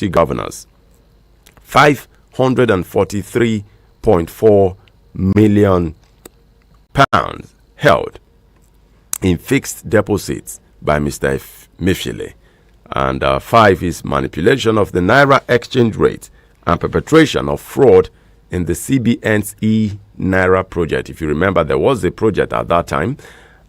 50 governors, 543.4 million pounds held in fixed deposits by Mr. Emefiele. And 5 is manipulation of the Naira exchange rate and perpetration of fraud in the CBN's e-Naira project. If you remember, there was a project at that time.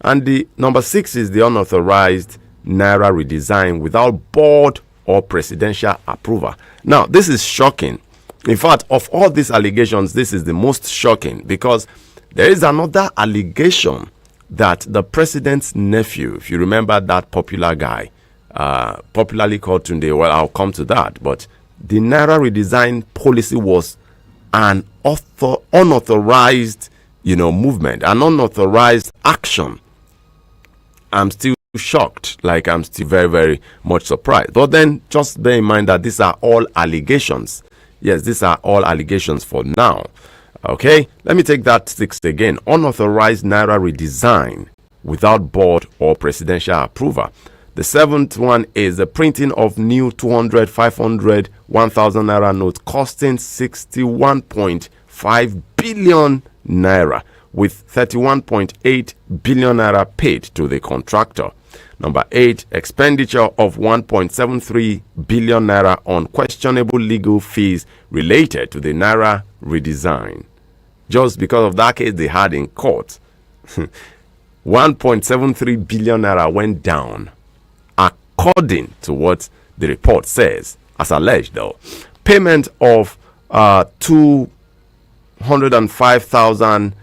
And the number 6 is the unauthorized Naira redesign without board or presidential approval. Now, this is shocking. In fact, of all these allegations, this is the most shocking because there is another allegation that the president's nephew, if you remember that popular guy, popularly called Tunde, well, I'll come to that, but the Naira redesign policy was an unauthorized, movement, an unauthorized action. I'm still shocked, I'm still very, very much surprised. But then just bear in mind that these are all allegations. Yes, these are all allegations for now. Okay, let me take that 6 again. Unauthorized Naira redesign without board or presidential approval. The 7th one is the printing of new 200, 500, 1,000 Naira notes costing 61.5 billion Naira, with 31.8 billion Naira paid to the contractor. Number 8, expenditure of 1.73 billion Naira on questionable legal fees related to the Naira redesign. Just because of that case they had in court, 1.73 billion Naira went down, according to what the report says, as alleged though. Payment of 205,000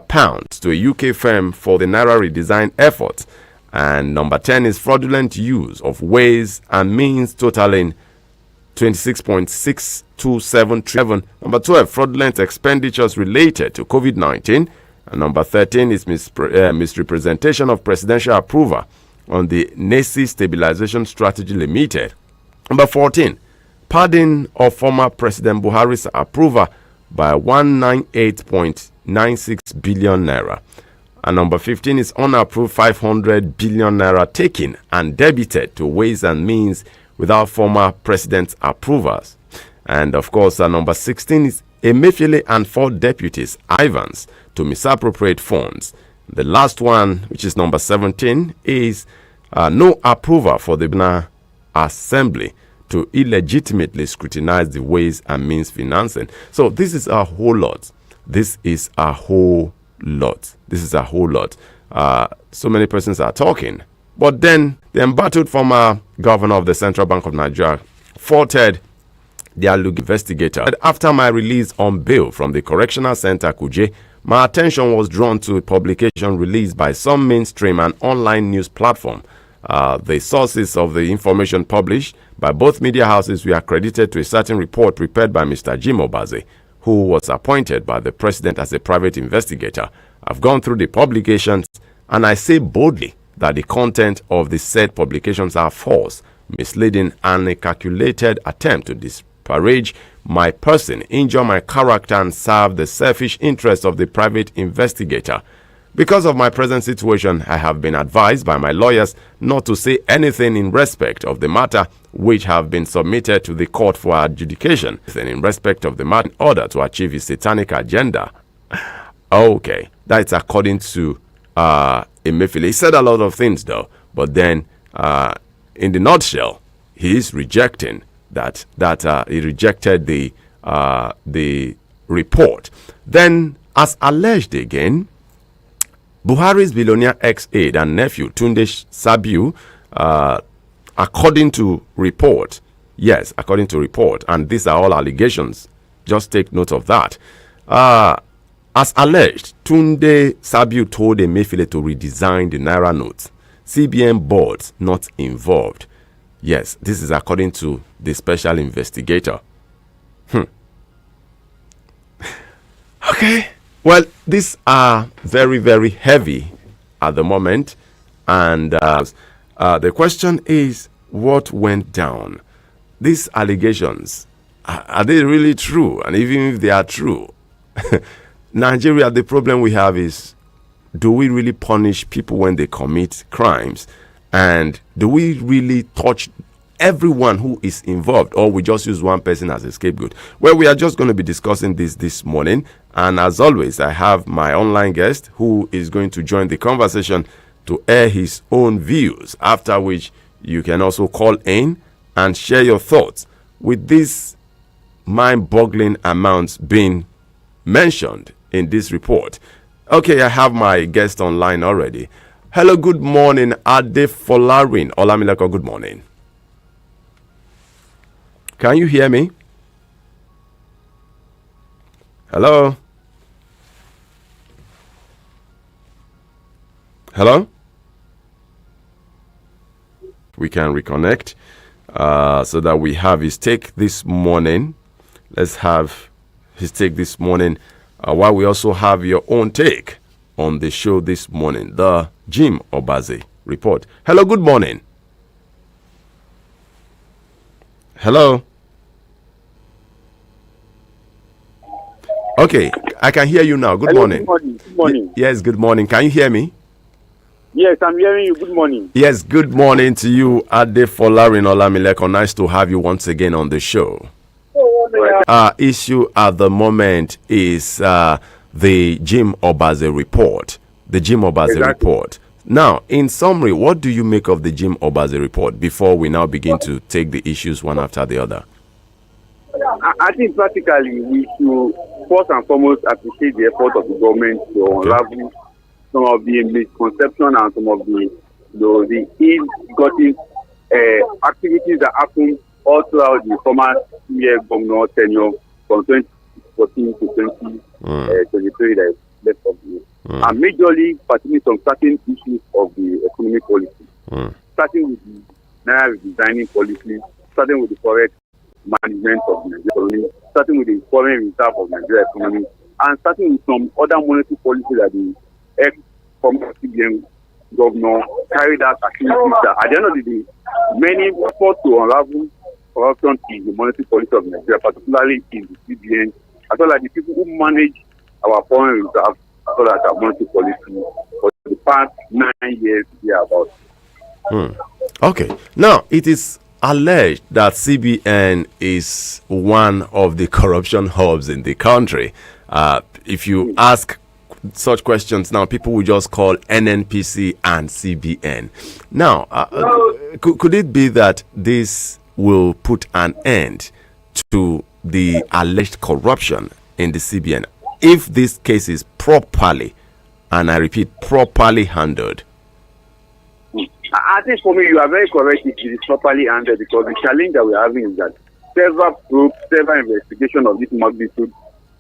pounds to a UK firm for the Naira redesign effort. And number 10 is fraudulent use of ways and means totaling 26.627 trillion. Number 12, fraudulent expenditures related to COVID-19. And number 13 is misrepresentation of presidential approval on the NACI Stabilization Strategy Limited. Number 14, pardon of former President Buhari's approval by 198.96 billion Naira. And number 15 is unapproved 500 billion Naira taken and debited to Ways and Means without former president's approvals. And of course, number 16 is Emefiele and 4 deputies, Ivans, to misappropriate funds. The last one, which is number 17, is no approval for the Bna Assembly to illegitimately scrutinize the Ways and Means financing. So this is a whole lot. This is a whole lot. This is a whole lot. So many persons are talking. But then the embattled former governor of the Central Bank of Nigeria faulted the alleged investigator. After my release on bail from the Correctional Center, Kuje, my attention was drawn to a publication released by some mainstream and online news platform. The sources of the information published by both media houses were credited to a certain report prepared by Mr. Jim Obazee, who was appointed by the president as a private investigator. I've gone through the publications and I say boldly that the content of the said publications are false, misleading, and a calculated attempt to disparage my person, injure my character, and serve the selfish interests of the private investigator. Because of my present situation, I have been advised by my lawyers not to say anything in respect of the matter which have been submitted to the court for adjudication, in respect of the matter in order to achieve his satanic agenda. Okay, that's according to Emefiele. He said a lot of things though, but then in the nutshell, he is rejecting that he rejected the report. Then, as alleged again, Buhari's billionaire ex-aide and nephew Tunde Sabiu, according to report, and these are all allegations, just take note of that. As alleged, Tunde Sabiu told Emefiele to redesign the Naira notes. CBN boards not involved. Yes, this is according to the special investigator. Okay. Well, these are very, very heavy at the moment. And the question is, what went down? These allegations, are they really true? And even if they are true, Nigeria, the problem we have is, do we really punish people when they commit crimes? And do we really touch everyone who is involved, or we just use one person as a scapegoat? Well, we are just going to be discussing this morning. And as always, I have my online guest who is going to join the conversation to air his own views, after which you can also call in and share your thoughts with these mind-boggling amounts being mentioned in this report. Okay, I have my guest online already. Hello, good morning, Ade Folarin Olamileko. Good morning. Can you hear me? Hello? Hello? We can reconnect so that we have his take this morning. Let's have his take this morning while we also have your own take on the show this morning, the Jim Obazee Report. Hello, good morning. Hello? Okay, I can hear you now. Good morning. Good morning. Good morning. Yes, good morning. Can you hear me? Yes, I'm hearing you. Good morning. Yes, good morning to you, Ade Folarin Olamileko. Nice to have you once again on the show. Issue at the moment is the Jim Obazee Report. The Jim Obazee Report. Now, in summary, what do you make of the Jim Obazee Report before we now begin to take the issues one after the other? I think practically we should first and foremost appreciate the effort of the government to unravel some of the misconception and some of the ill-gotten activities that happened all throughout the former year governor tenure from 2014 to 2023 that is left of the year. And majorly pertaining to some certain issues of the economic policy, starting with the Naira redesigning policy, starting with the correct management of the Nigeria economy, starting with the foreign reserve of Nigeria economy, and starting with some other monetary policies that the ex-former CBN governor carried out activities that at the end of the day, many fought to unravel corruption in the monetary policy of Nigeria, particularly in the CBN, as well as the people who manage our foreign reserve, as well as our monetary policy for the past 9 years about. Okay. Now, it is alleged that CBN is one of the corruption hubs in the country. If you ask such questions now, people will just call NNPC and CBN. Now, could it be that this will put an end to the alleged corruption in the CBN if this case is properly, and I repeat, properly handled? I think for me, you are very correct. It is properly handled because the challenge that we are having is that several probes, several investigations of this magnitude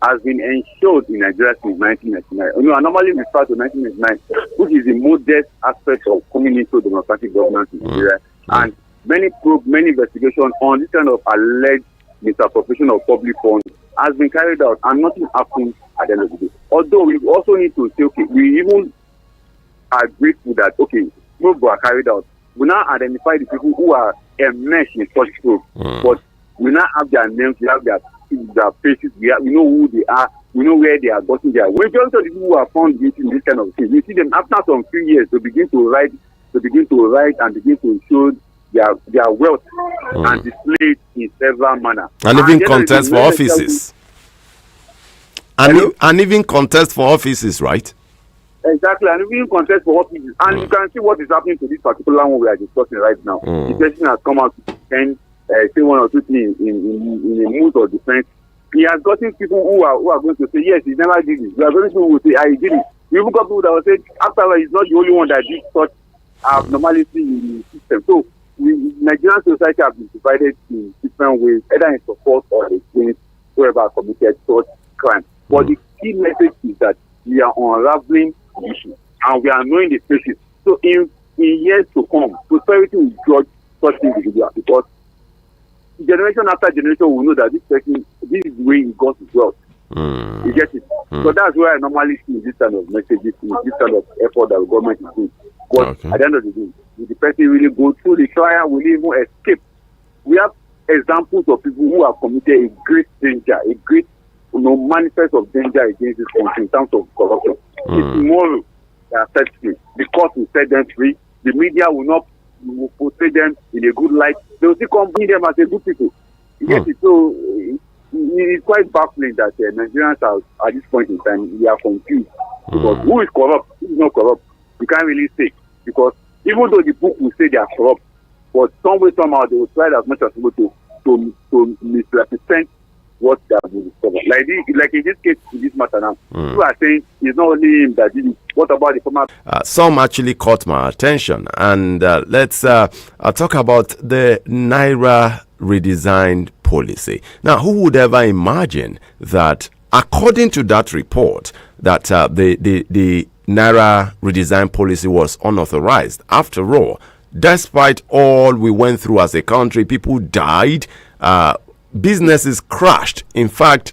has been ensured in Nigeria since 1999. I normally refer to 1999, which is the modest aspect of coming into democratic governance in Nigeria. And many probes, many investigations on this kind of alleged misappropriation of public funds has been carried out, and nothing happened at the end of the day. Although we also need to say, okay, we even are grateful that, okay, probes were carried out. We now identify the people who are enmeshed in such probes, but we now have their names, we have their faces, we know who they are, we know where they are gotten their. We just the people who are found guilty in this kind of thing. We see them after some few years to begin to write and begin to show their wealth and display it in several manner. And even contest for offices. And even contest for offices, right? Exactly, and even contest for offices. And you can see what is happening to this particular one we are discussing right now. The person has come out to defend, say one or two things in a mood of defense. He has gotten people who are going to say, yes, he never did it. We are going to say, I did it. We even got people that will say, after all, he's not the only one that did such abnormality in the system. So, Nigerian society have been divided in different ways, either in support or against whoever committed such crime. But the key message is that we are unraveling the issue and we are knowing the faces. So in years to come, prosperity will judge such individuals because generation after generation will know that this person, this is the way he got his wealth. You get it? So that's why I normally see this kind of messages, this kind of effort that the government is doing. But at the end of the day, if the person really go through the trial, will even escape. We have examples of people who have committed a great danger, a great manifest of danger against this country in terms of corruption. If tomorrow they are set free, the court will set them free, the media will not will portray them in a good light. They will still come bring them as a good people. Yes, so it's quite baffling that Nigerians are, at this point in time, we are confused. Because who is corrupt, who is not corrupt, you can't really say. Because even though the book will say they are corrupt, but some way, somehow, they will try as much as possible to misrepresent what they have been discovered. Like in this case, in this matter now, people are saying it's not only him that did it. What about the former? Some actually caught my attention. And let's talk about the Naira redesigned policy. Now, who would ever imagine that, according to that report, that the Naira redesign policy was unauthorized? After all, despite all we went through as a country, people died, businesses crashed. In fact,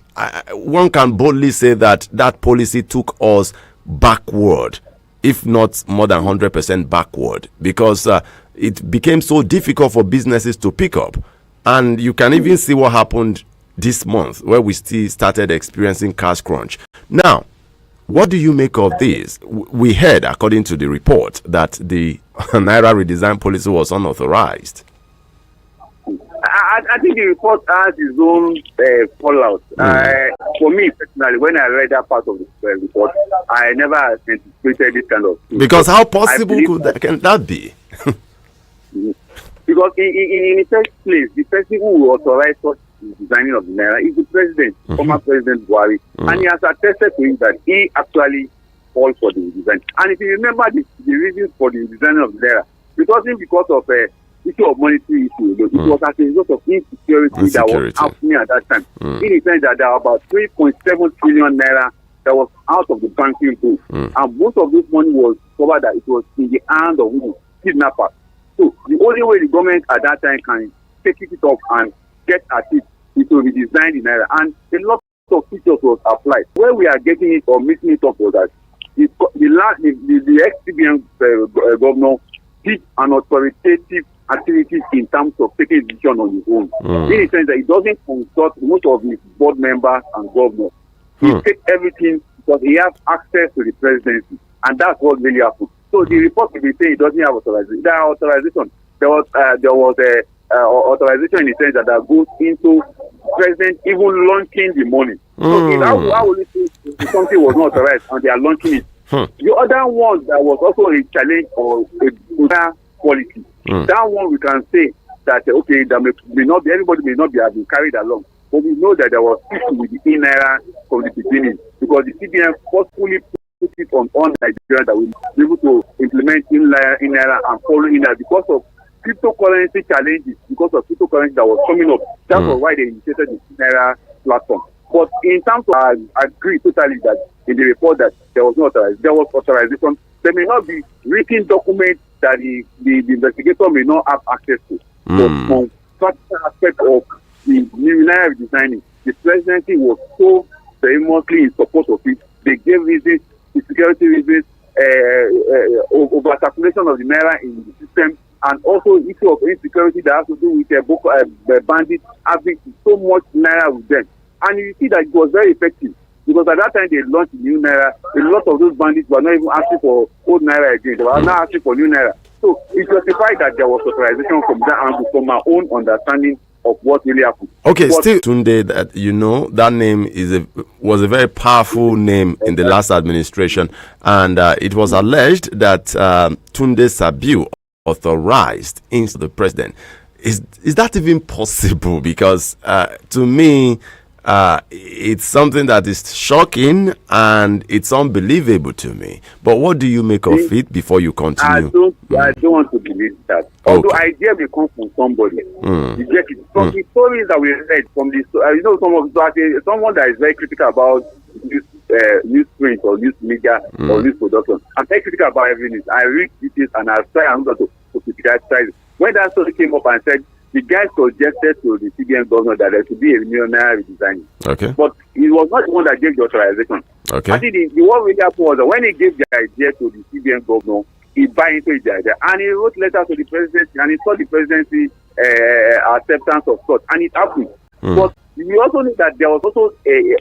one can boldly say that that policy took us backward, if not more than 100% backward, because it became so difficult for businesses to pick up. And you can even see what happened this month, where we still started experiencing cash crunch. Now, what do you make of this? We heard, according to the report, that the Naira redesign policy was unauthorized. I think the report has its own fallout. For me, personally, when I read that part of the report, I never anticipated this kind of thing. Because how possible can that be? Because in the first place, the person who authorized such designing of the Naira is the president, former President Buhari, and he has attested to it that he actually called for the design. And if you remember the reasons for the designing of the Naira, it wasn't because of issue of monetary issue. It was as a result of insecurity that was happening at that time. In the sense that there were about 3.7 trillion Naira that was out of the banking book. And most of this money was covered that it was in the hand of kidnappers. So the only way the government at that time can take it up and get at it is to redesign the Naira. And a lot of features was applied. Where we are getting it or missing it up was that the ex-CBN governor did an authoritative activities in terms of taking a decision on his own. In the sense that he doesn't consult most of his board members and governors. He takes everything because he has access to the presidency. And that's what really happened. So the report will be saying he doesn't have authorization. There are authorization. There was authorization in the sense that goes into president even launching the money. So how will you say something was not authorized and they are launching it? The other one that was also a challenge or a good quality. That one we can say that okay, that may not be, everybody may not be having carried along, but we know that there was issue with the Naira from the beginning because the CBN forcefully put it on Nigeria that we be able to implement in Naira and follow in that because of cryptocurrency challenges, because of cryptocurrency that was coming up. That was why they initiated the Naira platform. But in terms of, I agree totally that in the report that there was no authorization. There was authorization. There may not be written documents that the investigator may not have access to. But from practical aspect of the new Naira designing, the presidency was so very mostly in support of it. They gave reasons, the security reasons, over circulation of the Naira in the system, and also issue of insecurity that has to do with bandits having so much Naira with them. And you see that it was very effective. Because at that time they launched the new Naira, a lot of those bandits were not even asking for old Naira again. They were not asking for new Naira. So it justified that there was authorization from that angle, from my own understanding of what really happened. Okay, still Tunde, that that name was a very powerful name in the last administration, and it was alleged that Tunde Sabiu authorized into the president. Is that even possible? Because to me, it's something that is shocking and it's unbelievable to me. But what do you make of it before you continue? I don't want to believe that. Okay. Although idea may come from somebody. You get it. From the stories that we read, from the someone that is very critical about news print or news media or news production. I'm very critical about everything. I read it and I try and to criticize it. When that story came up and said the guy suggested to the CBN governor that there should be a millionaire redesign. Okay. But he was not the one that gave the authorization. Okay. I think the one really happened was that when he gave the idea to the CBN governor, he bought into the idea. And he wrote letters to the presidency and he saw the presidency acceptance of thought. And it happened. But we also know that there was also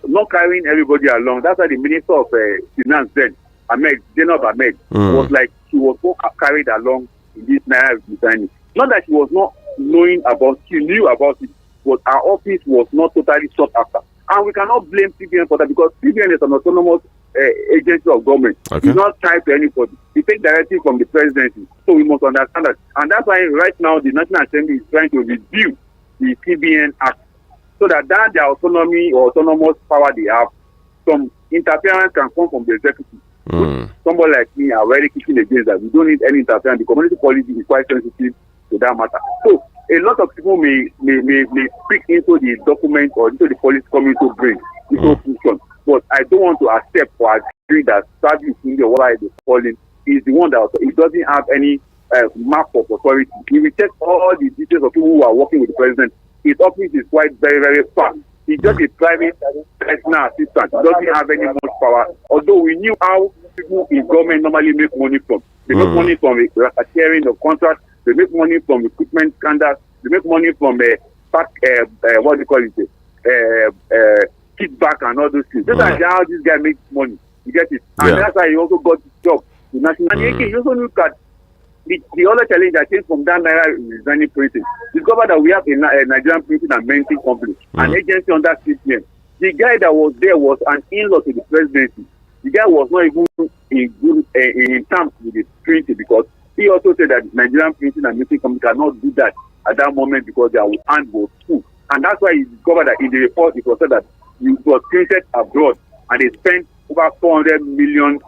not carrying everybody along. That's why the Minister of Finance then, Zainab Ahmed, was like, she was so carried along in this Naira designing. Not that she was not knowing about, she knew about it, but our office was not totally sought after. And we cannot blame CBN for that because CBN is an autonomous agency of government. Okay. It's not tied to anybody. It takes directive from the presidency. So we must understand that. And that's why right now the National Assembly is trying to review the CBN Act so that their autonomy or autonomous power they have, some interference can come from the executive. Somebody like me are very kicking against that. We don't need any interference. The community policy is quite sensitive to that matter. So a lot of people may speak into the document or into the policy coming to bring into function. But I don't want to accept or agree that Service India, what I is calling, is the one that it doesn't have any map of authority. If we check all the details of people who are working with the president, his office is quite very, very fast. He's just a private personal assistant. He doesn't have any much power. Although we knew how people in government normally make money from. They make money from sharing of contracts. They make money from equipment scandals. They make money from what do you call it? Kickback and all those things. That's how this guy makes money. You get it? And that's why he also got his job. And you also look at the other challenge that came from that Naira designing printing. Discover that we have a Nigerian printing and minting company, an agency under CPN. The guy that was there was an in-law to the presidency. The guy was not even in terms with the printing because he also said that Nigerian printing and minting company cannot do that at that moment because their hand was full. And that's why he discovered that in the report it was said that it was printed abroad and they spent over $400 million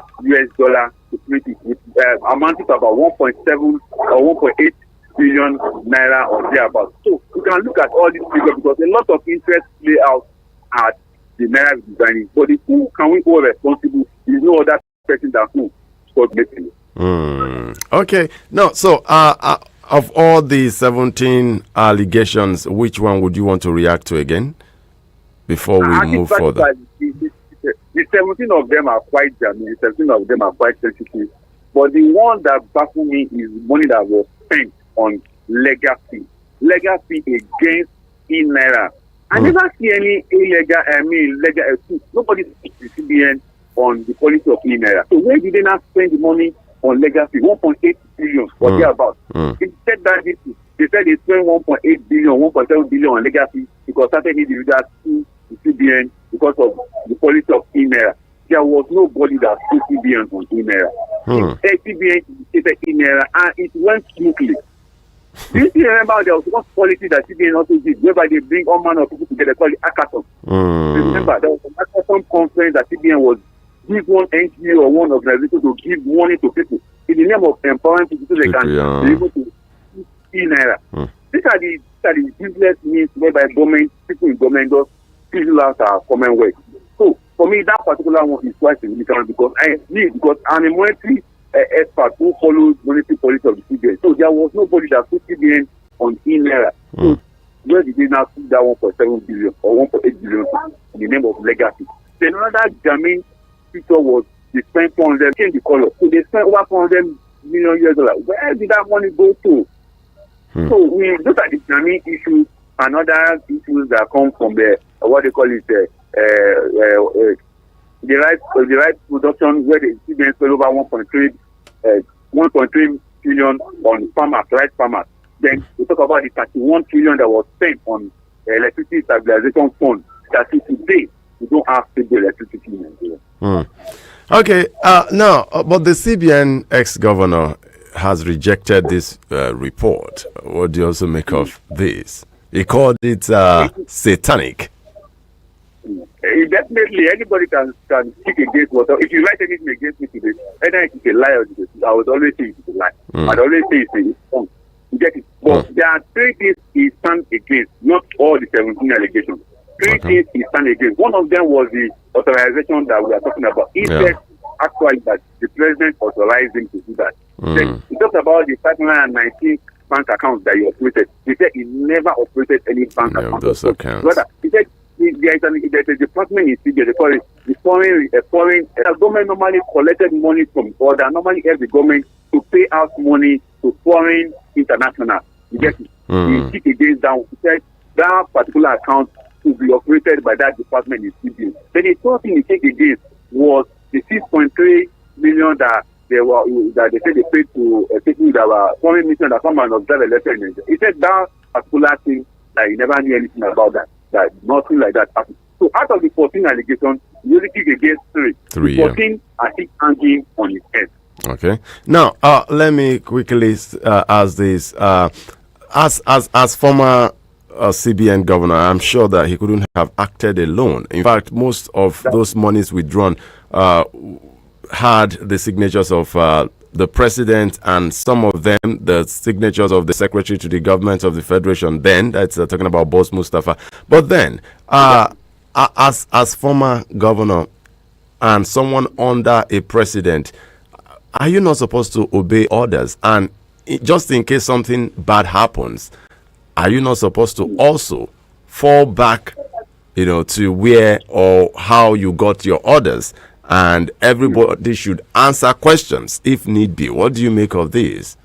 to print it, which amounted to about 1.7 or 1.8 billion naira or thereabouts. So you can look at all these figures because a lot of interest play out at the Naira designing. But the who can we hold responsible is no other person than who Scott making. Okay. No, so of all the 17 allegations, which one would you want to react to again before we move further? The 17 of them are quite the 17 of them are quite sensitive. But the one that baffles me is money that was spent on legacy against Naira. I never see any legal, nobody speaks to CBN on the policy of Naira. So where did they not spend the money on legacy? 1.8 billion or thereabouts. Instead that they said they spent 1.8 billion, 1.7 billion on legacy because certain individuals to the CBN because of the policy of Naira. There was nobody that put CBN on Naira. CBN stated Naira and it went smoothly. Do you still remember there was one policy that CBN also did whereby they bring all manner of people together called the hackathon? Remember there was an hackathon conference that CBN was give one NGO or one organization to give money to people in the name of empowering people so they can be able to see Naira. These are the business means whereby government, people in government just fizzle out our Commonwealth. So for me that particular one is quite significant because I'm a monetary expert who follows monetary policy of the CBN. So there was nobody that put CBN on Naira. So where did they now put that 1.7 billion or 1.8 billion in the name of legacy? Then another germane feature was they spent 400, change the color. So they spent over $400 million. Where did that money go to? So we look at the germane issues and other issues that come from the what they call it the rice production where the CBN spent over 1.3 billion on farmers, rice farmers. Then we talk about the 31 trillion that was spent on electricity stabilization fund. That is today we don't have stable electricity in Nigeria. Okay, now, but the CBN ex-governor has rejected this report. What do you also make of this? He called it satanic. Definitely, anybody can speak against what. If you write anything against me today, either it's a lie or I would always say it's a lie. I'd always say it's wrong. You get it? But there are three things he stands against, not all the 17 allegations. Three things he stands against. One of them was the authorization that we are talking about. He said actually that the president authorized him to do that. Then he talked about the 519 bank accounts that he operated. He said he never operated any bank account. Those accounts. Rather, he said there's a department in CBN, they call it the foreign government normally collected money from order, normally every government to pay out money to foreign international. You get it? He kicked against that. He said that particular account to be operated by that department in CBN. Then the third thing he kicked against was the 6.3 million that they said they paid to people that were foreign mission that come and observe election in Nigeria. He said that particular thing that he never knew anything about that nothing like that happened. So out of the 14 allegations, he only kicked against three. 14 are still hanging on his head. Okay. Now, let me quickly ask this. As former CBN governor, I'm sure that he couldn't have acted alone. In fact, most of those monies withdrawn had the signatures of the president, and some of them the signatures of the secretary to the government of the federation. Then that's talking about Boss Mustafa. But then, as former governor and someone under a president, are you not supposed to obey orders? And just in case something bad happens, are you not supposed to also fall back, to where or how you got your orders? And everybody should answer questions if need be. What do you make of this?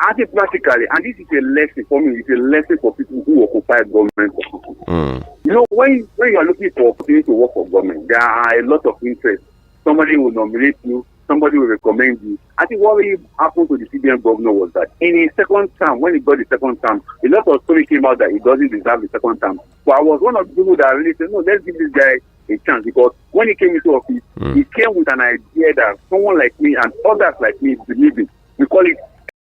I think practically, and this is a lesson for me, it's a lesson for people who occupy government positions. When you are looking for opportunity to work for government, there are a lot of interest. Somebody will nominate you, somebody will recommend you. I think what really happened to the CBN governor was that in his second term, when he got the second term, a lot of story came out that he doesn't deserve the second term. But I was one of the people that really said, no, let's give this guy a chance, because when he came into office, he came with an idea that someone like me and others like me believe in. We call it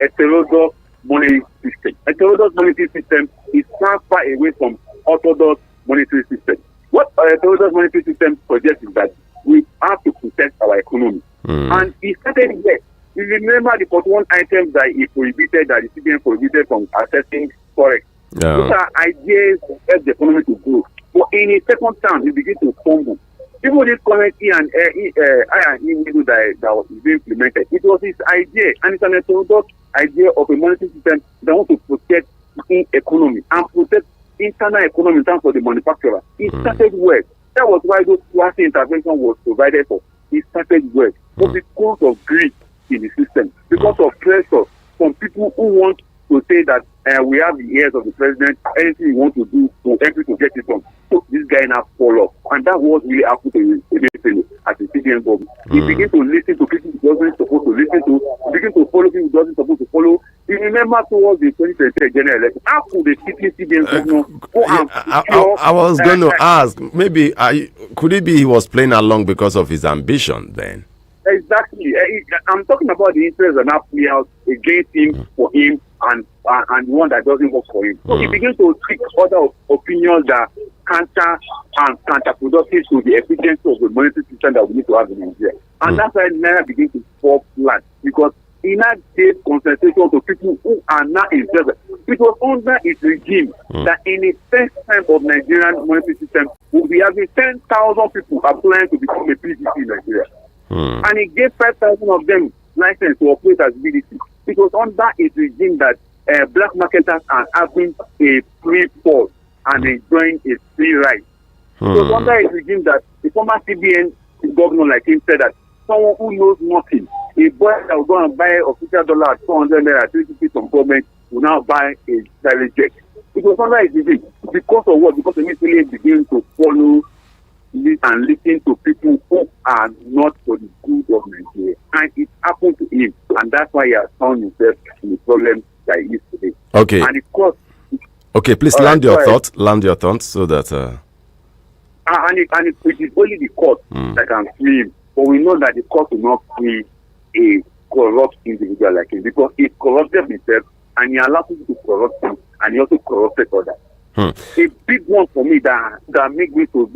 a heterodox monetary system. A heterodox monetary system is far away from orthodox monetary system. What a heterodox monetary system suggests is that we have to protect our economy. And he started there. You remember the 41 items that he prohibited, that the CBN prohibited from accessing forex. Those are ideas to help the economy to grow. But in his second term, he began to fumble. People did comment that was being implemented. It was his idea, and it's an orthodox idea of a monetary system that wants to protect the economy and protect internal economy in terms of the manufacturer. It started well. That was why those quasi intervention was provided for. It started well. But because of greed in the system, because of pressure from people who want to say that we have the ears of the president, anything we want to do to help to get it done. So this guy now fall off. And that was really happened to him as a CBN government. He began to listen to people he wasn't supposed to listen to, he began to follow people he wasn't supposed to follow. You remember towards the 2023 general election, how could the CBN governor I was going to ask, maybe, could it be he was playing along because of his ambition then? Exactly. I'm talking about the interest that now play out against him, for him, and one that doesn't work for him. So he begins to tweak other opinions that counterproductive to the efficiency of the monetary system that we need to have in Nigeria. And that's why Naira begins to fall flat, because he now gave concentration to people who are not interested. It was under his regime that in the first time of Nigerian monetary system, we'll be having 10,000 people applying to become a PDC in Nigeria. And he gave 5,000 of them license to operate as BDC. It was under his regime that black marketers are having a free fall and enjoying a free ride. It was under his regime that the former CBN governor like him said that someone who knows nothing, a boy that will go and buy official dollar at 400 naira, 350 from government, will now buy a private jet. It was under his regime. Because of what? Because initially began to follow and listen to people who are not for the good of Nigeria. And it happened to him. And that's why he has found himself in the problem that he is today. Okay. And of course. Okay, please land your thoughts. Land your thoughts so that. And it is only the court that can free him. But we know that the court will not free a corrupt individual like him, because he corrupted himself and he allowed people to corrupt him, and he also corrupted others. A big one for me that makes me to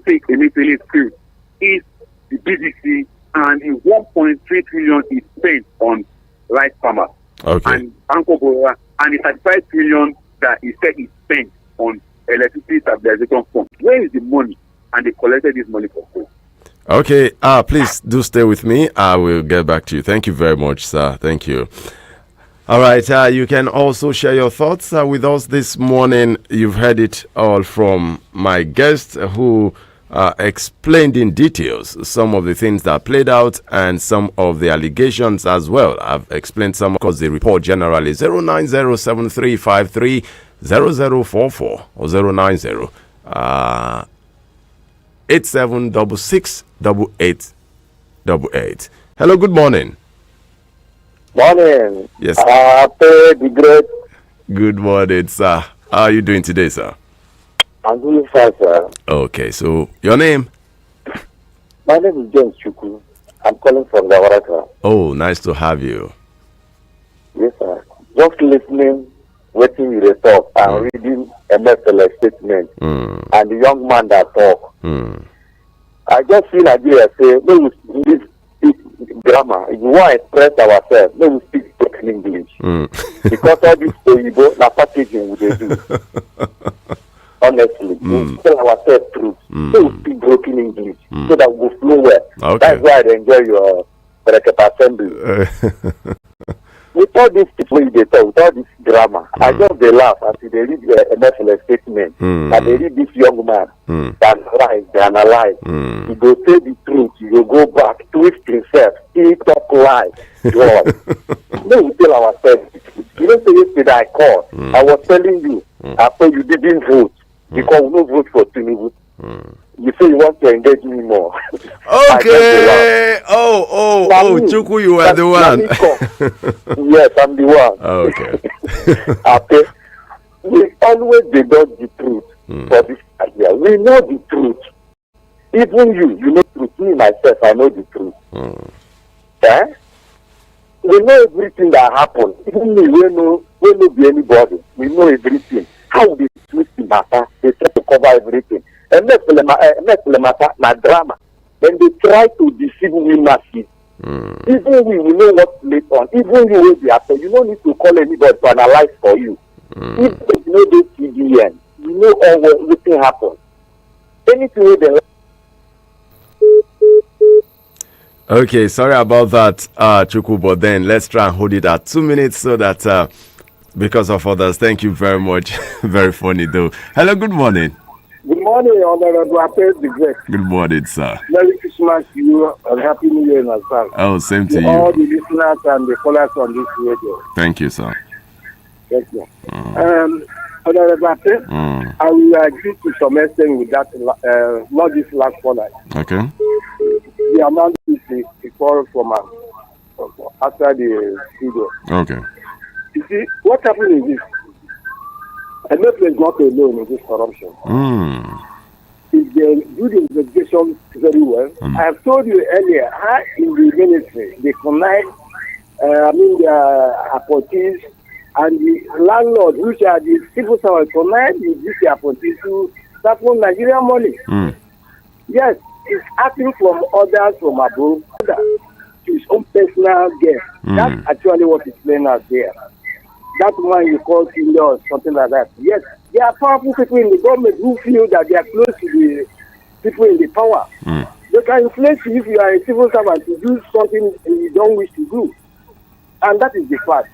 take Emefiele spirit is the BDC and the 1.3 trillion is spent on rice farmers. Okay. And Banco Bora, and the 35 trillion that he said is spent on electricity stabilization fund. Where is the money? And they collected this money for free. Okay, please do stay with me. I will get back to you. Thank you very much, sir. Thank you. All right, you can also share your thoughts with us this morning. You've heard it all from my guest who explained in details some of the things that played out and some of the allegations as well. I've explained some because the report generally 09073530044 or 090 87668888. Hello, good morning. Morning. Yes. The great. Good morning, sir. How are you doing today, sir? I'm doing fine, sir. Okay, so your name? My name is James Chuku. I'm calling from Zawaraka. Oh, nice to have you. Yes, sir. Just listening, waiting you talk, and reading a message statement, and the young man that talk. I just feel Nigeria say, no, we speak grammar. If we want to express ourselves, no, we speak broken English. Because all this Oyibo, na packaging we dey do. Honestly, we tell ourselves truth. So we speak broken English so that we will flow well. Okay. That's why I enjoy your assembly. With all these people they talk, with all this grammar, I just they laugh as they read a message statement. And they read this young man, they analyze. He go say the truth, he will go back, twist himself, he talk lies. No, we tell ourselves the truth. You know, say yesterday I called, I was telling you, after you didn't vote, because we don't vote for Tinubu. You say you want to engage me more. Okay. Chuku, you are the one. Yes, I'm the one. Okay. Okay. We always dodge the truth for this idea. We know the truth. Even you know the truth. Me, myself, I know the truth. Eh? We know everything that happened. Even me, we know be anybody. We know everything. How they twist the matter, they try to cover everything. And make the matter na drama. Then they try to deceive we masses. Even we know what late on. Even you will be after. You don't need to call anybody to analyze for you. If you know the CDN, you know all what everything happens. Anything with the Okay, sorry about that, Chuku, but then let's try and hold it at 2 minutes so that because of others. Thank you very much. Very funny though. Hello, good morning. Good morning, Honorable Apel the Great. Good morning, sir. Merry Christmas to you and Happy New Year in advance. Oh, same to you. All the listeners and the callers on this radio. Thank you, sir. Thank you. Honorable Apel, I will agree to some extent with that, not this last caller. Okay. The amount is equal from after the studio. Okay. You see, what happened is this. MFA is not alone in this corruption. If they do the investigation very well, I have told you earlier how in the ministry they connive, their appointees and the landlords, which are the civil servants, connive with these appointees to start from Nigerian money. Yes, it's acting from others from above to his own personal gain. That's actually what is playing out there. That one you call killer or something like that. Yes, there are powerful people in the government who feel that they are close to the people in the power. They can influence you if you are a civil servant to do something you don't wish to do. And that is the fact.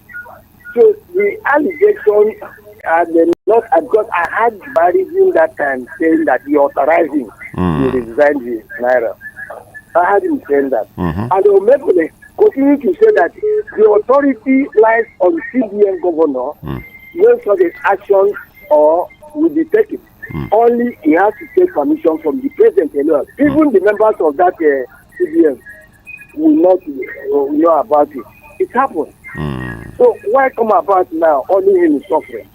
So the allegation not because I had Barry that time saying that he authorized him to resign the Naira. I had him saying that. And they continue to say that the authority lies on CBN governor when such actions or will be taken. Only he has to take permission from the president alone. Even the members of that CBN will not know about it. It happened. So why come about now? Only him is suffering.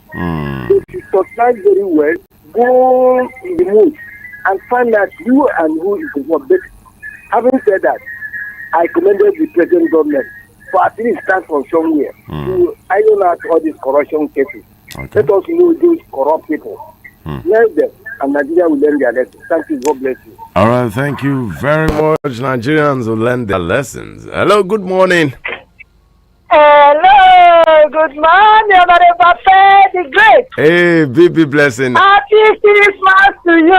So to socialize very well, go in the mood and find out who and who is involved. But having said that, I commended the present government for at least start from somewhere to iron out all these corruption cases. Okay. Let us know those corrupt people. Let them, and Nigeria will learn their lessons. Thank you. God bless you. All right. Thank you very much. Nigerians will learn their lessons. Hello. Good morning. Hello. Good morning, Honorable the Great. Hey, baby blessing. Happy Christmas to you.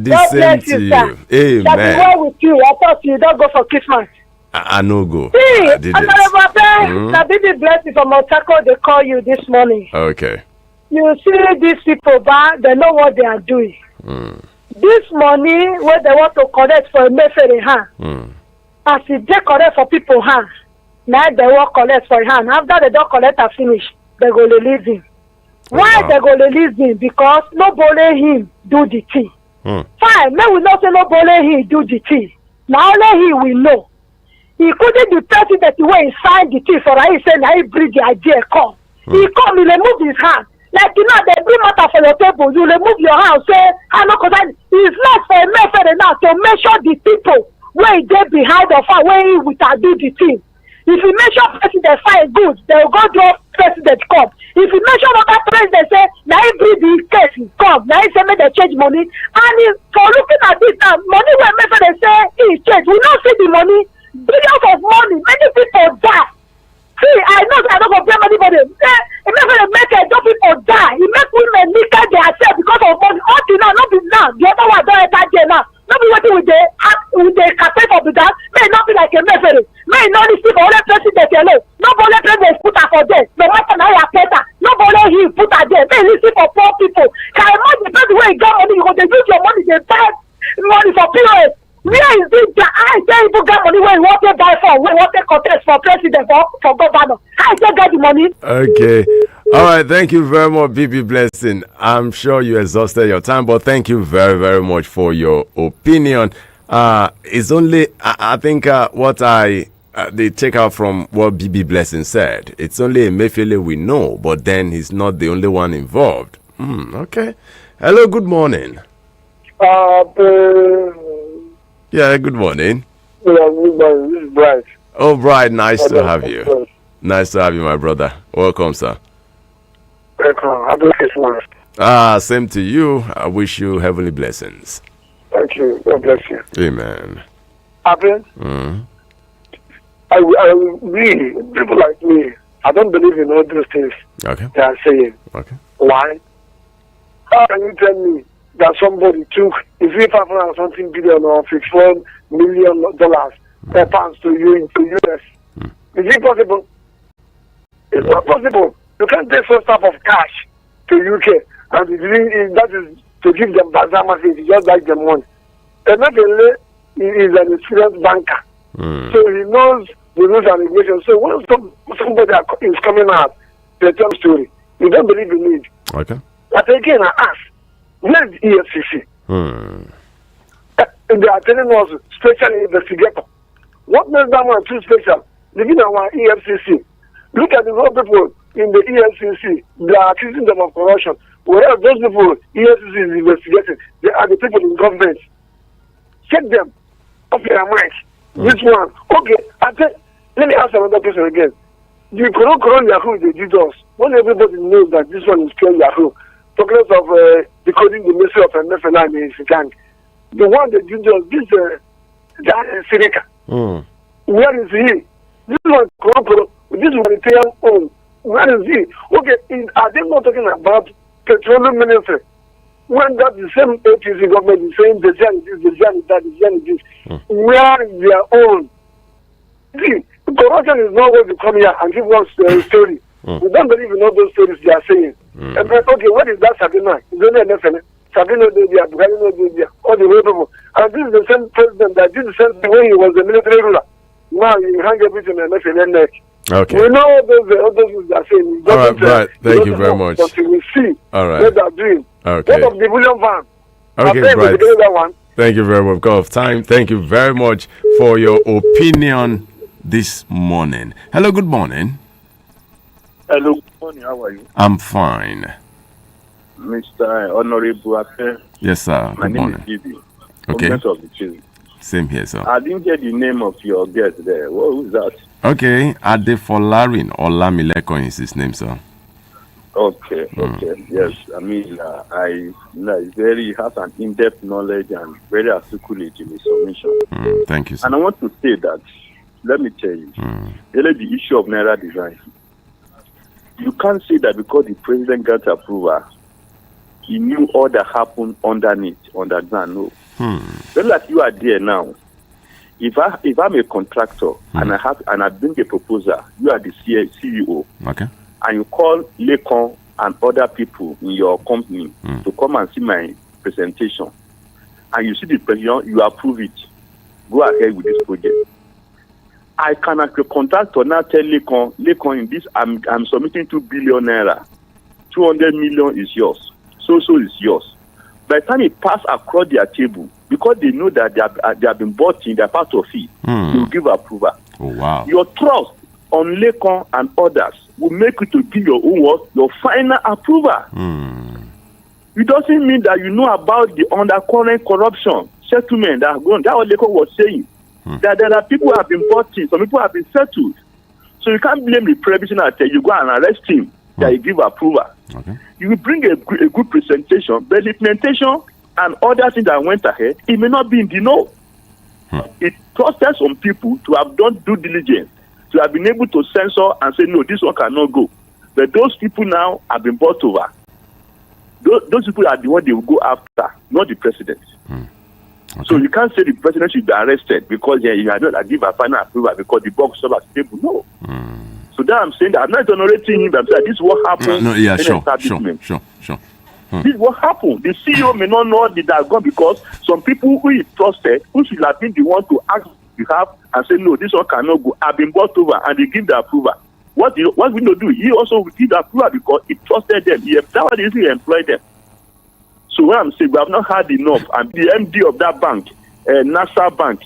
God bless you, sir. Amen. Shall be well with you. I thought you don't go for Christmas. I no go. See, I didn't. Now, baby blessing from Otako, they call you this morning. Okay. You see these people back, they know what they are doing. This money, where they want to collect for a message hand, as if they collect for people hand, now they will collect for hand. After they don't collect and finish, they go release him. Why they go release him? Because nobody him do the thing. Fine, may we not say nobody him do the thing. Now only he will know. He couldn't be president the way he signed the thing for he said now he bring the idea come. He come, he remove his hand. Like they bring matter for your table, you remove your hand, say, I know because it's not for a method now to measure the people where they behind of her, where he will do the thing. If you measure president find good, they will go to president come. If you measure other president say, now he bring the case come, now he say make they change money. And for looking at this now, money where method they say he change, we don't see the money. Billions of money, many people die. See, I know I don't blame anybody. It make a job people die. It make women naked themselves because of money. All the now, not be now. The other one don't enter there now. Not be working with the cafe for the that. May not be like a method. May not receive all the president alone. Not all the president put her for there. No matter how you pay her. Not all he put her there. May receive for poor people. Can I imagine the way you got money? You go to use your money. They buy money for POS. Where is it that I tell people get money where you want to buy for, where you want to contest for president, for governor? I tell get the money. Okay. All right. Thank you very much, BB Blessing. I'm sure you exhausted your time, but thank you very, very much for your opinion. It's only, I think, what they take out from what BB Blessing said. It's only Emefiele we know, but then he's not the only one involved. Okay. Hello, good morning. Yeah, good morning. Yeah, good morning. This is Bright. Oh, Bright, nice to have you. Nice to have you, my brother. Welcome, sir. Welcome. Happy Christmas. Same to you. I wish you heavenly blessings. Thank you. God bless you. Amen. Happy? I really, people like me, I don't believe in all those things they are saying. Okay. Why? How can you tell me that somebody took, if you 500 something billion or $54 million pounds to you into US? Is it possible? It's not possible. You can't take some type of cash to UK and that is to give them bazaar message, just like them money. Emefiele is an experienced banker, so he knows the rules and regulations. So when somebody is coming out to tell story, you don't believe in it. Okay. But again, I ask, where is EFCC? They are telling us special investigator. What makes that one too special? Leaving our EFCC. Look at the whole people in the EFCC. They are accusing them of corruption. Whereas those people EFCC is investigating, they are the people in government. Check them. Okay, I'm right. This one. Okay, let me ask another question again. The Corona Yahoo they did us. When everybody knows that this one is pure Yahoo, talking of decoding the message of Emefiele and his gang. The one that did us, this Sirika. Where is he? This one this humanitarian own. Where is he? Okay, are they not talking about petroleum ministry? When that the same APC government is saying the Jan is this, the Jan is that, the Jan is this. Where is their own? See, corruption is not going to come here and give us a story. We don't believe in all those stories they are saying. And then, okay, what is that Sabina? It's only an Sabina Dodia, Buhari Dodia, all the way people. And this is the same president that did the same thing when he was a military ruler. Now you hang everything and Emefiele neck. Okay. We know all those they are saying. All right, right. Thank you very much. But we see what they are doing. Okay. What of the billion van? Okay, right. Thank you very much. Because of time, thank you very much for your opinion this morning. Hello, good morning. Hello, good morning. How are you? I'm fine. Mr. Honorable Ape. Yes, sir. My good name morning. is Gidi. Okay. Of the Same here, sir. I didn't get the name of your guest there. Who is that? Okay, Adefolarin Olamilekon is his name, sir. Okay, okay. Yes, I mean, he has an in-depth knowledge and very articulate in his submission. Thank you, sir. And I want to say that, let me tell you, really the issue of Naira design. You can't say that because the president got approval, he knew all that happened underneath, underground. No. Just like you are there now. If I'm a contractor and I bring a proposal, you are the CEO. Okay. And you call Lekon and other people in your company to come and see my presentation, and you see the president, you approve it, go ahead with this project. I can, as a contractor, now tell Lekon in this, I'm submitting 2 billion naira, 200 million is yours, so is yours. By the time it pass across their table, because they know that they have been bought in, they're part of it. They will give approval. Oh, wow. Your trust on Lekon and others will make you to give your own word, your final approval. It doesn't mean that you know about the undercurrent corruption settlement that are going. That's what Lekon was saying. That there are people who have been bought in, some people have been settled. So you can't blame the prohibition until you go and arrest him that you give approval. Okay. You will bring a good presentation, but the implementation and other things that went ahead, it may not be in the know. It trusted some people to have done due diligence, to have been able to censor and say, no, this one cannot go. But those people now have been bought over. Those people are the ones they will go after, not the president. Okay. So you can't say the president should be arrested because you are not give a final approval because the box stop at the table. No. So that I'm saying that I'm not exonerating him, but I'm saying this is what happened No, yeah, in sure. This is what happened. The CEO may not know that are gone because some people who he trusted, who should have been the one to ask behalf and say, no, this one cannot go, have been bought over and they give the approval. What we don't do, he also will give the approval because he trusted them. That's why he employed them. So what I'm saying, we have not had enough. And the MD of that bank, NASA Bank,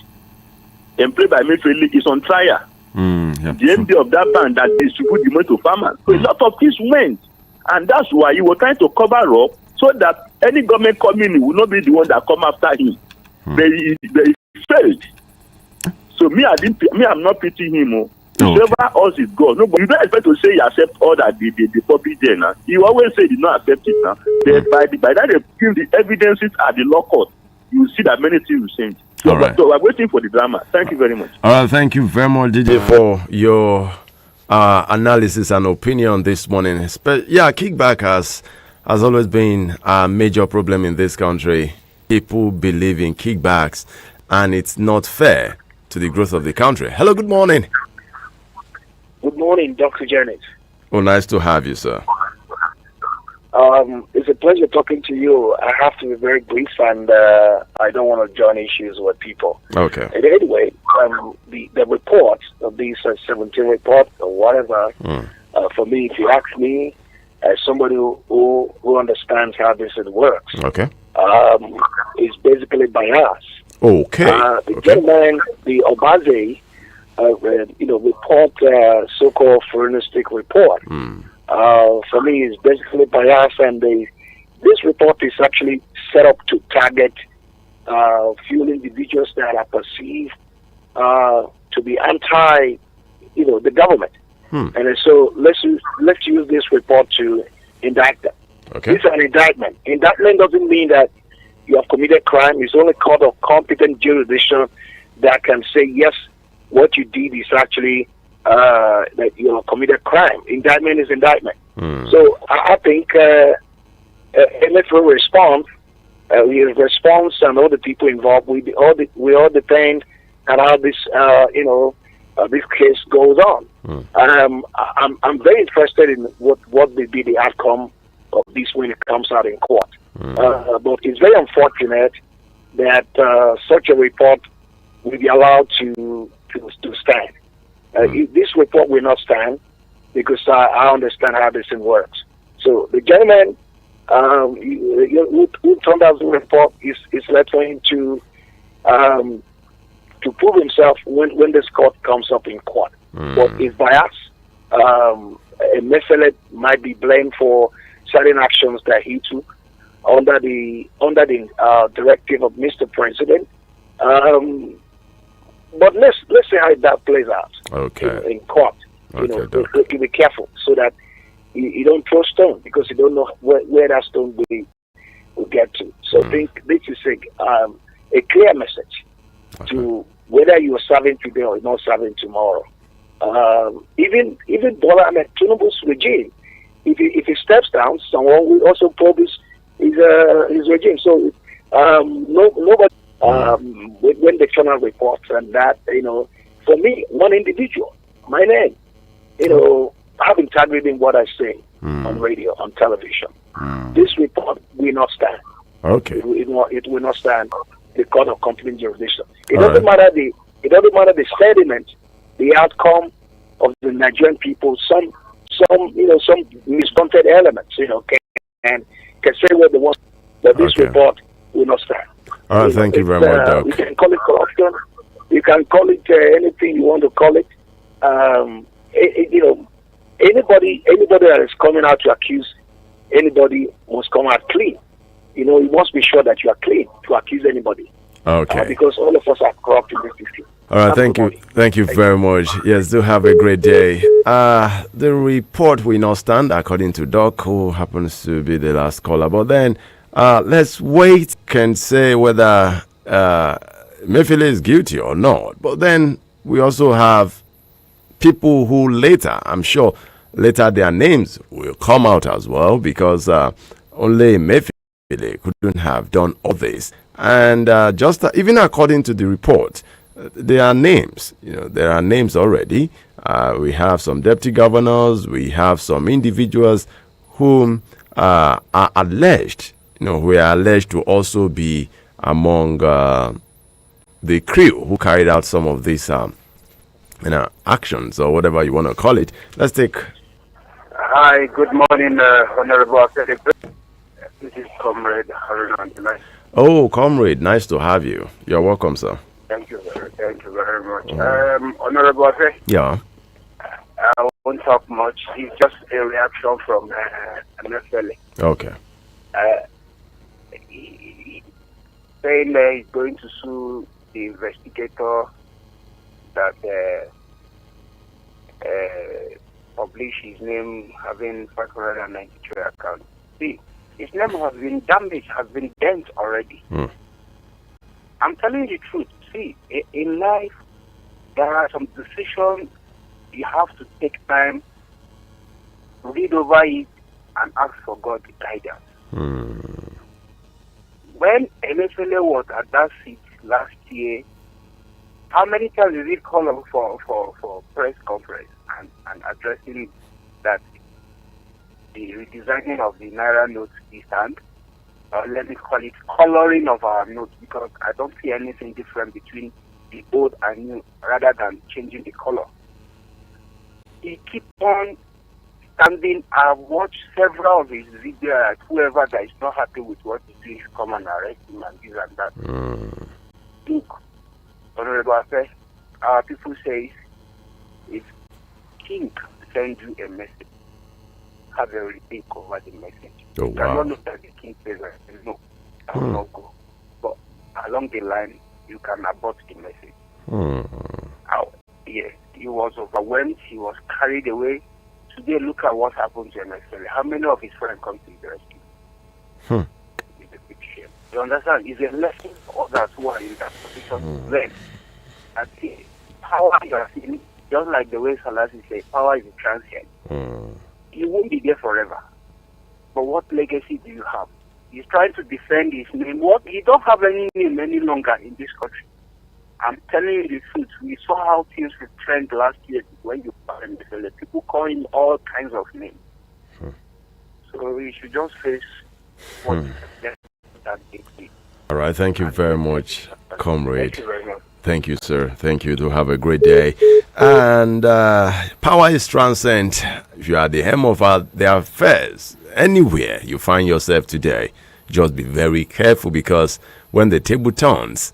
employed by Mayfield, is on trial. The MD of that bank that distributes the money to farmers. So a lot of things went. And that's why he was trying to cover up so that any government coming in will not be the one that come after him. But he failed. So I'm not pitying him. Whoever else is God. No, but you don't expect to say you accept all that the public there now. You always say you don't accept it now. But by that they give the evidences at the law court, you will see that many things will change. So, all right. So we're waiting for the drama. Thank you very much. All right, thank you very much, DJ, for your analysis and opinion this morning. Kickback has always been a major problem in this country. People believe in kickbacks, and it's not fair to the growth of the country. Hello, good morning. Good morning, Dr. Janet. Oh, nice to have you, sir. It's a pleasure talking to you. I have to be very brief, and I don't want to join issues with people. Okay. Anyway, the report of these 17 report or whatever, for me, if you ask me, as somebody who understands how this works, okay, it's basically bias. Okay. The gentleman, the Obazee report, so-called forensic report. For me, is basically biased, and this report is actually set up to target few individuals that are perceived to be anti, the government. And so let's use this report to indict them. Okay. This is an indictment. Indictment doesn't mean that you have committed crime. It's only court of competent jurisdiction that can say yes, what you did is actually that you have committed crime. Indictment is indictment. So I think if we respond, his response and all the people involved, we all depend on how this this case goes on. I'm very interested in what will be the outcome of this when it comes out in court. But it's very unfortunate that such a report will be allowed to stand. This report will not stand because I understand how this thing works. So the gentleman who turned out the report is left for him to prove himself when this court comes up in court. But his bias, a method might be blamed for certain actions that he took under the directive of Mr. President. But let's see how that plays out in court. You be careful so that you don't throw stone because you don't know where that stone will get to. So I think this is a clear message to whether you are serving today or not serving tomorrow. Even Bola Ahmed Tinubu's regime, if he steps down, someone will also probe his regime. So nobody. When they turn out reports and that, for me, one individual, my name, I have integrity in what I say on radio, on television. This report will not stand. Okay. It will not stand the court of competent jurisdiction. It doesn't matter the sediment, the outcome of the Nigerian people. Some misconstrued elements, can say what they want, but this report will not stand. All right, thank you very much, Doc. You can call it corruption. You can call it anything you want to call it. Anybody that is coming out to accuse anybody must come out clean. You must be sure that you are clean to accuse anybody. Okay. Because all of us are corrupt in this system. All right, thank you. Thank you very much. Yes, do have a great day. The report will not stand, according to Doc, who happens to be the last caller. But then, let's wait and say whether Emefiele is guilty or not. But then, we also have people who later, I'm sure, later their names will come out as well, because only Emefiele couldn't have done all this. And even according to the report, there are names. There are names already. We have some deputy governors. We have some individuals whom are alleged. Who are alleged to also be among the crew who carried out some of these actions, or whatever you want to call it. Let's take. Hi, good morning, Honorable Secretary. This is Comrade Haruna on the line. Oh, Comrade, nice to have you. You're welcome, sir. Thank you very much. Honorable Secretary. Yeah. I won't talk much. It's just a reaction from Emefiele. Okay. Saying he's going to sue the investigator that published his name having 593 accounts. See, his name has been damaged, has been dent already. I'm telling you the truth. See, in life, there are some decisions you have to take time, read over it, and ask for God's guidance. When Emefiele was at that seat last year, how many times did he call up for press conference and addressing that the redesigning of the Naira notes is done? Let me call it coloring of our notes, because I don't see anything different between the old and new, rather than changing the color. He keeps on standing. I've watched several of his videos. Whoever that is not happy with what he does, come and arrest him and this and that. Look, Honorable Affair, our people say, if King sends you a message, have a rethink over the message. Oh, you cannot look at the king says, no, I will not go. But along the line, you can abort the message. Yes, he was overwhelmed, he was carried away. Today, look at what happened to Emefiele. How many of his friends come to the rescue? It's a big shame. You understand? It's a lesson for others who are in that position then. And see, power you are seeing, just like the way Salasi said, power is transient. You won't be there forever. But what legacy do you have? He's trying to defend his name. He don't have any name any longer in this country. I'm telling you the truth. We saw how things would trend last year when you found the people call him all kinds of names. So we should just face what that big. All right, thank you very much, Comrade. Thank you very much. Thank you, sir. Thank you. To have a great day. And power is transcend. If you are the helm of the affairs, anywhere you find yourself today, just be very careful, because when the table turns,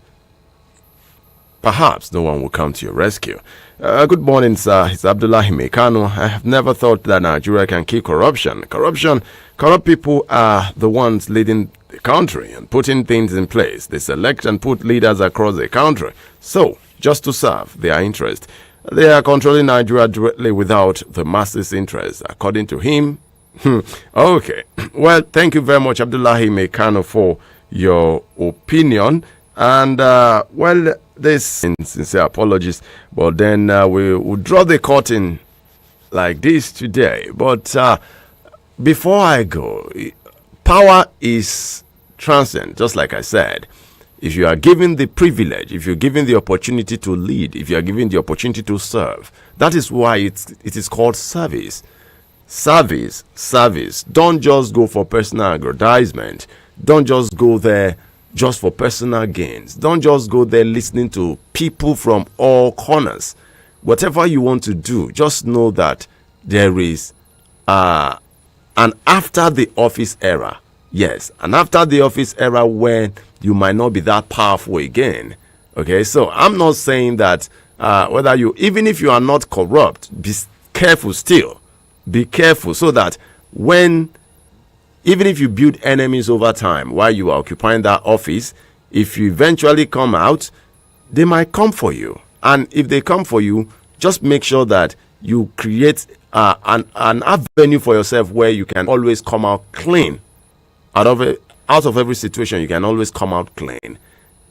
perhaps no one will come to your rescue. Good morning, sir. It's Abdullahi Mekano. I have never thought that Nigeria can kill corruption. Corrupt people are the ones leading the country and putting things in place. They select and put leaders across the country. So, just to serve their interest. They are controlling Nigeria directly without the masses' interest, according to him. Okay. Well, thank you very much, Abdullahi Mekano, for your opinion. And, well, this sincere apologies, but then we will draw the curtain like this today. But before I go, power is transient, just like I said. If you are given the privilege, if you're given the opportunity to lead, if you are given the opportunity to serve, that is why it is called service. Service. Don't just go for personal aggrandizement. Don't just go there just for personal gains. Don't just go there listening to people from all corners. Whatever you want to do, just know that there is an after the office era. Yes, and after the office era, when you might not be that powerful again. Okay, so I'm not saying that even if you are not corrupt, be careful still. Be careful so that even if you build enemies over time while you are occupying that office, if you eventually come out, they might come for you. And if they come for you, just make sure that you create an avenue for yourself where you can always come out clean. Out of every situation, you can always come out clean.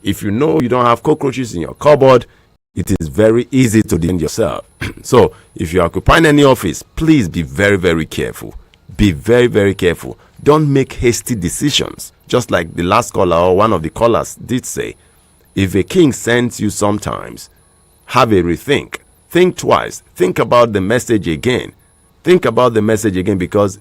If you know you don't have cockroaches in your cupboard, it is very easy to defend yourself. So if you are occupying any office, please be very, very careful. Be very, very careful. Don't make hasty decisions. Just like the last caller or one of the callers did say, if a king sends you sometimes, have a rethink. Think twice. Think about the message again. Think about the message again, because